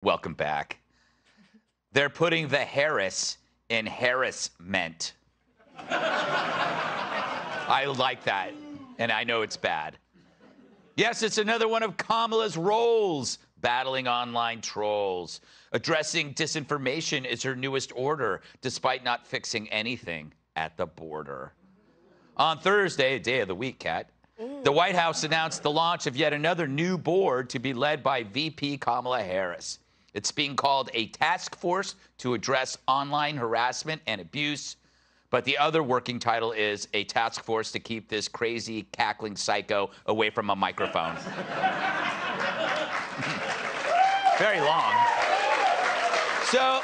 Welcome back. They're putting the Harris in harassment. I like that, and I know it's bad. Yes, it's another one of Kamala's roles, battling online trolls. Addressing disinformation is her newest order, despite not fixing anything at the border. On Thursday, day of the week, Kat, the White House announced the launch of yet another new board to be led by VP Kamala Harris. It's being called a task force to address online harassment and abuse. But the other working title is a task force to keep this crazy, cackling psycho away from a microphone. Very long. So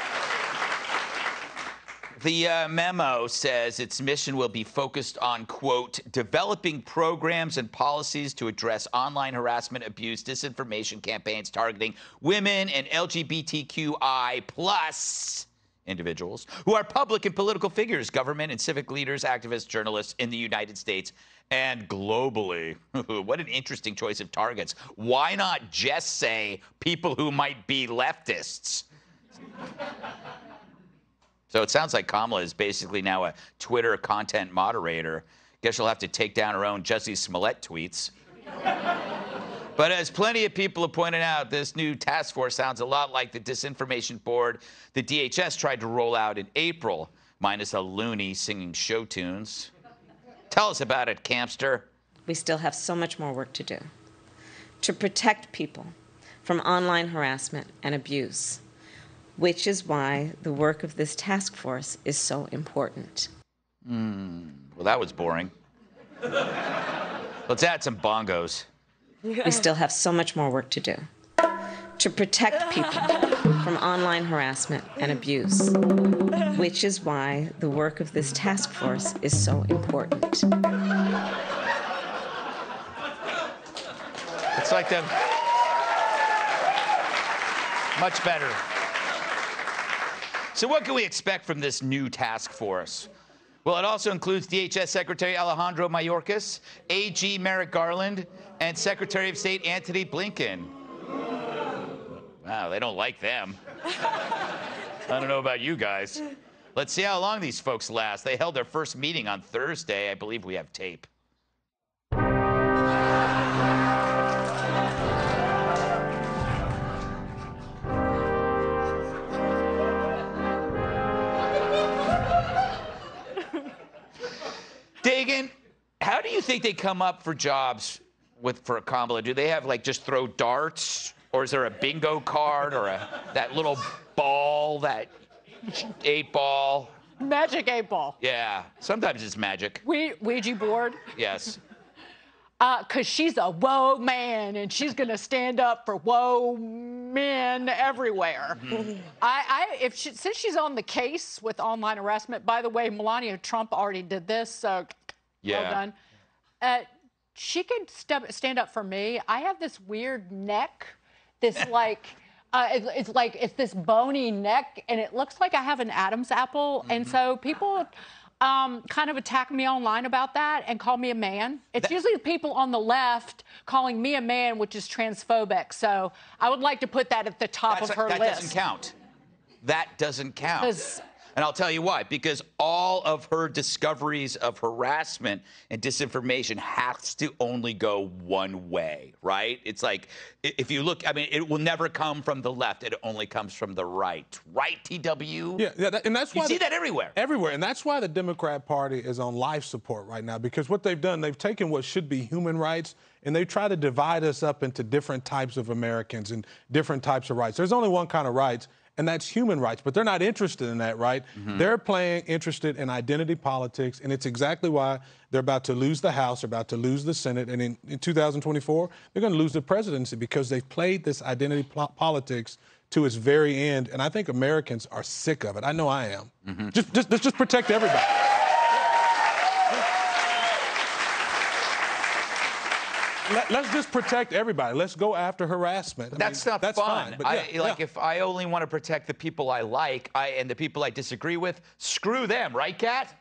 the memo says its mission will be focused on, quote, developing programs and policies to address online harassment, abuse, disinformation campaigns targeting women and LGBTQI plus individuals who are public and political figures, government and civic leaders, activists, journalists in the United States and globally. What an interesting choice of targets. Why not just say people who might be leftists? So it sounds like Kamala is basically now a Twitter content moderator. Guess she'll have to take down her own Jussie Smollett tweets. But as plenty of people have pointed out, this new task force sounds a lot like the disinformation board the DHS tried to roll out in April, minus a loony singing show tunes. Tell us about it, Campster. We still have so much more work to do to protect people from online harassment and abuse, which is why the work of this task force is so important. Well, that was boring. Let's add some bongos. We still have so much more work to do to protect people from online harassment and abuse, which is why the work of this task force is so important. It's like them. Much better. So what can we expect from this new task force? Well, it also includes DHS Secretary Alejandro Mayorkas, AG Merrick Garland, and Secretary of State Antony Blinken. Wow, they don't like them. I don't know about you guys. Let's see how long these folks last. They held their first meeting on Thursday. I believe we have tape. Dagan, how do you think they come up for jobs for Kamala? Do they have, like, just throw darts? Or is there a bingo card or that little ball, that 8-ball? Magic 8-ball. Yeah, sometimes it's magic. Ouija board? Yes. Because she's a woe man, and she's going to stand up for woe men everywhere. Mm-hmm. Since she's on the case with online harassment, by the way, Melania Trump already did this, so yeah. Well done. She could stand up for me. I have this weird neck, this like, it's this bony neck, and it looks like I have an Adam's apple, mm-hmm. And so people kind of attack me online about that and call me a man. It's usually people on the left calling me a man, which is transphobic. So I would like to put that at the top of her list. That doesn't count. That doesn't count. And I'll tell you why. Because all of her discoveries of harassment and disinformation has to only go one way, right? It's like, if you look, I mean, it will never come from the left. It only comes from the right. Right, TW? Yeah, and that's why you see that everywhere. Everywhere, and that's why the Democrat Party is on life support right now, because what they've done, they've taken what should be human rights, and they try to divide us up into different types of Americans and different types of rights. There's only one kind of rights, and that's human rights, but they're not interested in that, right? Mm-hmm. They're interested in identity politics, and it's exactly why they're about to lose the House, they're about to lose the Senate, and in 2024, they're going to lose the presidency because they've played this identity politics to its very end, and I think Americans are sick of it. I know I am. Mm-hmm. Just protect everybody. Let's just protect everybody. Let's go after harassment. That's not that's fun. Fine, but yeah, if I only want to protect the people I like and the people I disagree with, screw them, right, Kat?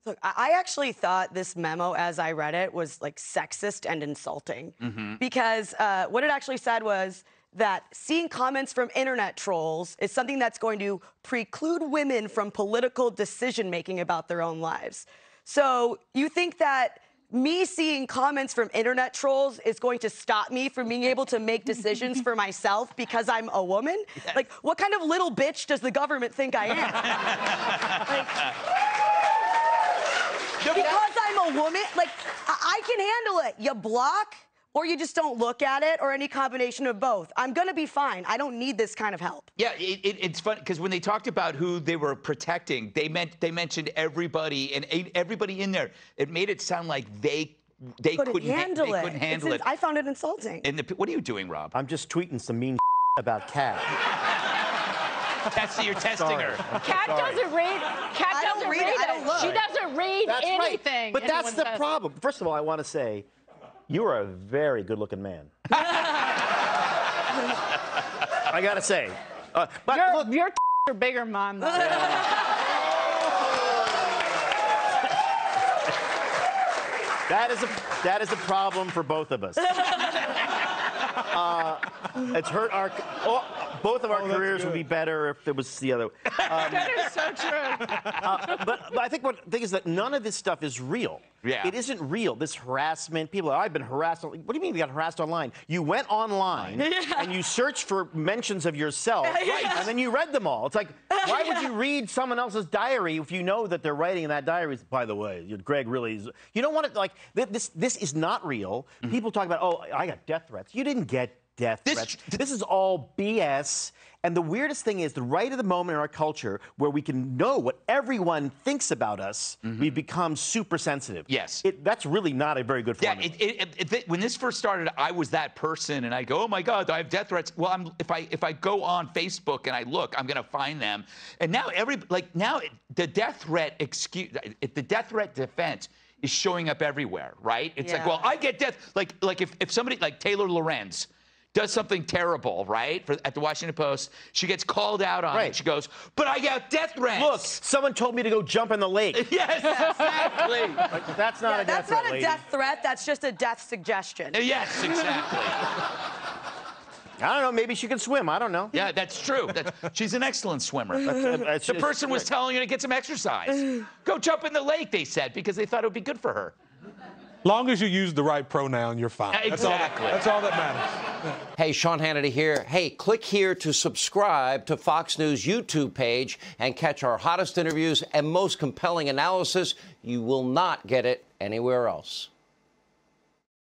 Look, I actually thought this memo, as I read it, was like sexist and insulting, because what it actually said was that seeing comments from internet trolls is something that's going to preclude women from political decision-making about their own lives. So you think that me seeing comments from internet trolls is going to stop me from being able to make decisions for myself because I'm a woman? Yes. Like, what kind of little bitch does the government think I am? Because I'm a woman, like, I can handle it. You block, or you just don't look at it, or any combination of both. I'm gonna be fine. I don't need this kind of help. Yeah, it's funny because when they talked about who they were protecting, they mentioned everybody, and everybody in there. It made it sound like they couldn't handle it. I found it insulting. And what are you doing, Rob? I'm just tweeting some mean about Kat. You're testing her. Kat doesn't read. Kat doesn't read it. I don't look. She doesn't read That's anything. right. But that's the says. problem. First of all, I want to say, you are a very good-looking man. I gotta say. But look, your are bigger, Mom. that is a problem for both of us. It's hurt our. Both of our careers would be better if it was the other. That is so true. But I think the thing is that none of this stuff is real. Yeah. It isn't real. This harassment, people, I've been harassed. What do you mean you got harassed online? You went online and you searched for mentions of yourself, and then you read them all. It's like, why would you read someone else's diary if you know that they're writing in that diary? By the way, Greg really is. You don't want to, like, this is not real. People talk about, oh, I got death threats. You didn't get death threats. This is all BS. And the weirdest thing is, the right of the moment in our culture where we can know what everyone thinks about us, we become super sensitive. Yes. That's really not a very good formula. Yeah, when this first started, I was that person, and I go, oh my God, I have death threats. Well, if I go on Facebook and I look, I'm gonna find them. And now the death threat defense is showing up everywhere, right? It's like, well, I get death. Like if somebody like Taylor Lorenz does something terrible, right? At the Washington Post, she gets called out on it. She goes, but I got death threats. Look, someone told me to go jump in the lake. Yes, exactly. Like, that's not a death threat, That's not a death threat. That's just a death suggestion. Yes, exactly. I don't know. Maybe she can swim. I don't know. Yeah, that's true. She's an excellent swimmer. The person was telling her to get some exercise. Go jump in the lake, they said, because they thought it would be good for her. Long as you use the right pronoun, you're fine. Exactly. That's all that matters. Hey, Sean Hannity here. Hey, click here to subscribe to Fox News YouTube page and catch our hottest interviews and most compelling analysis. You will not get it anywhere else.